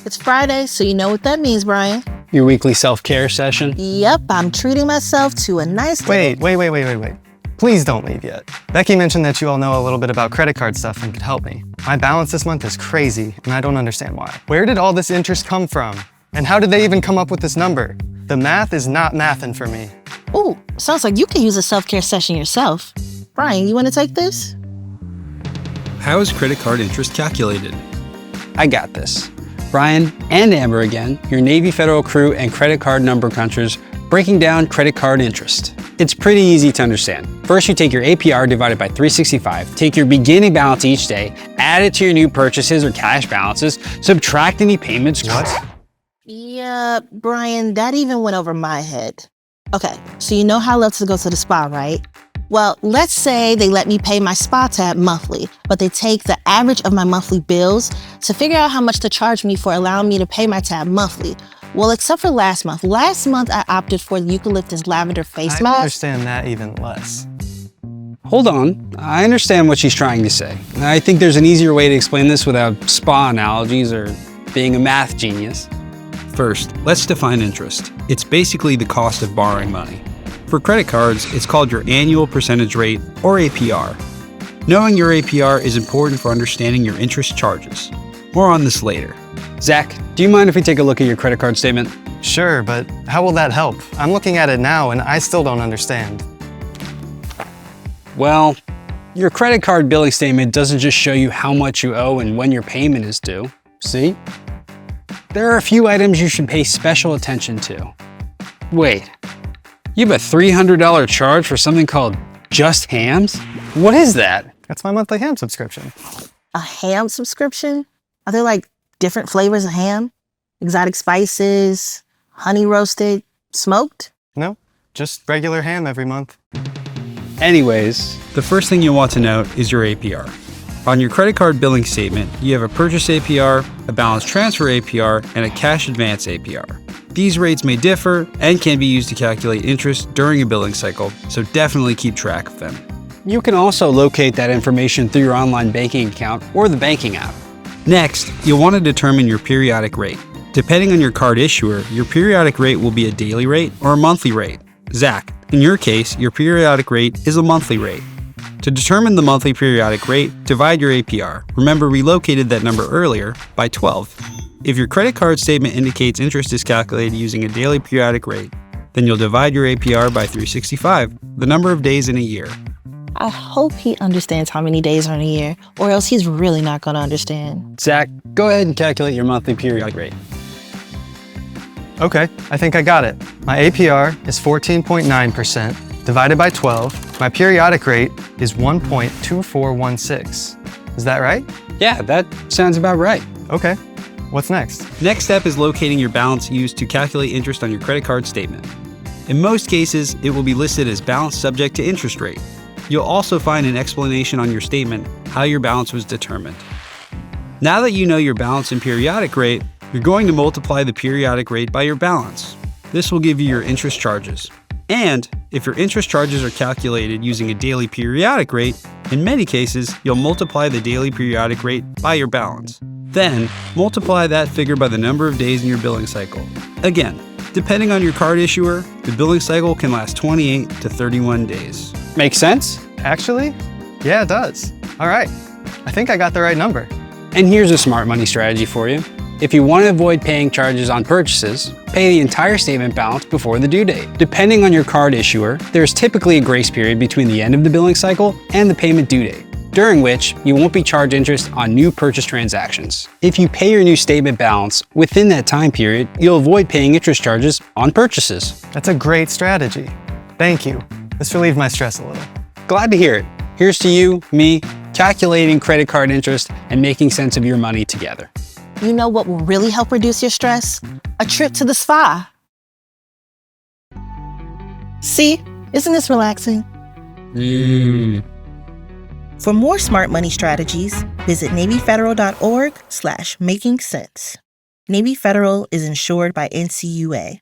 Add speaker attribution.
Speaker 1: It's Friday, so you know what that means, Brian.
Speaker 2: Your weekly self-care session?
Speaker 1: Yep, I'm treating myself to a nice...
Speaker 3: Wait. Please don't leave yet. Becky mentioned that you all know a little bit about credit card stuff and could help me. My balance this month is crazy, and I don't understand why. Where did all this interest come from? And how did they even come up with this number? The math is not mathin' for me.
Speaker 1: Ooh, sounds like you can use a self-care session yourself. Brian, you want to take this?
Speaker 4: How is credit card interest calculated?
Speaker 2: I got this. Brian and Amber again, your Navy Federal crew and credit card number crunchers, breaking down credit card interest. It's pretty easy to understand. First, you take your APR divided by 365, take your beginning balance each day, add it to your new purchases or cash balances, subtract any payments.
Speaker 3: What?
Speaker 1: Yeah, Brian, that even went over my head. Okay, so you know how I love to go to the spa, right? Well, let's say they let me pay my spa tab monthly, but they take the average of my monthly bills to figure out how much to charge me for allowing me to pay my tab monthly. Well, except for last month. Last month, I opted for the eucalyptus lavender face mask.
Speaker 3: I understand that even less.
Speaker 2: Hold on, I understand what she's trying to say. I think there's an easier way to explain this without spa analogies or being a math genius.
Speaker 4: First, let's define interest. It's basically the cost of borrowing money. For credit cards, it's called your annual percentage rate, or APR. Knowing your APR is important for understanding your interest charges. More on this later.
Speaker 2: Zach, do you mind if we take a look at your credit card statement?
Speaker 3: Sure, but how will that help? I'm looking at it now and I still don't understand.
Speaker 2: Well, your credit card billing statement doesn't just show you how much you owe and when your payment is due. See? There are a few items you should pay special attention to. Wait, you have a $300 charge for something called Just Hams? What is that?
Speaker 3: That's my monthly ham subscription.
Speaker 1: A ham subscription? Are there like different flavors of ham? Exotic spices, honey roasted, smoked?
Speaker 3: No, just regular ham every month.
Speaker 2: Anyways,
Speaker 4: The first thing you'll want to note is your APR. On your credit card billing statement, you have a purchase APR, a balance transfer APR, and a cash advance APR. These rates may differ and can be used to calculate interest during a billing cycle, so definitely keep track of them.
Speaker 2: you can also locate that information through your online banking account or the banking app.
Speaker 4: Next, you'll want to determine your periodic rate. Depending on your card issuer, your periodic rate will be a daily rate or a monthly rate. Zach, in your case, your periodic rate is a monthly rate. To determine the monthly periodic rate, divide your APR. Remember, we located that number earlier by 12. If your credit card statement indicates interest is calculated using a daily periodic rate, then you'll divide your APR by 365, the number of days in a year.
Speaker 1: I hope he understands how many days are in a year, or else he's really not going to understand.
Speaker 2: Zach, go ahead and calculate your monthly periodic rate.
Speaker 3: Okay, I think I got it. My APR is 14.9%. Divided by 12, my periodic rate is 1.2416. Is that right?
Speaker 2: Yeah, that sounds about right.
Speaker 3: Okay, what's next?
Speaker 4: Next step is locating your balance used to calculate interest on your credit card statement. In most cases, it will be listed as balance subject to interest rate. You'll also find an explanation on your statement how your balance was determined. Now that you know your balance and periodic rate, you're going to multiply the periodic rate by your balance. This will give you your interest charges. And if your interest charges are calculated using a daily periodic rate, in many cases, you'll multiply the daily periodic rate by your balance. Then, multiply that figure by the number of days in your billing cycle. Again, depending on your card issuer, the billing cycle can last 28 to 31 days.
Speaker 2: Make sense?
Speaker 3: Actually, yeah, it does. All right, I think I got the right number.
Speaker 2: And here's a smart money strategy for you. If you want to avoid paying charges on purchases, pay the entire statement balance before the due date. Depending on your card issuer, there's typically a grace period between the end of the billing cycle and the payment due date, during which you won't be charged interest on new purchase transactions. If you pay your new statement balance within that time period, you'll avoid paying interest charges on purchases.
Speaker 3: That's a great strategy. Thank you. This relieved my stress a little.
Speaker 2: Glad to hear it. Here's to you, me, calculating credit card interest and making sense of your money together.
Speaker 1: You know what will really help reduce your stress? A trip to the spa. See, isn't this relaxing? For more smart money strategies, visit NavyFederal.org/makingsense. Navy Federal is insured by NCUA.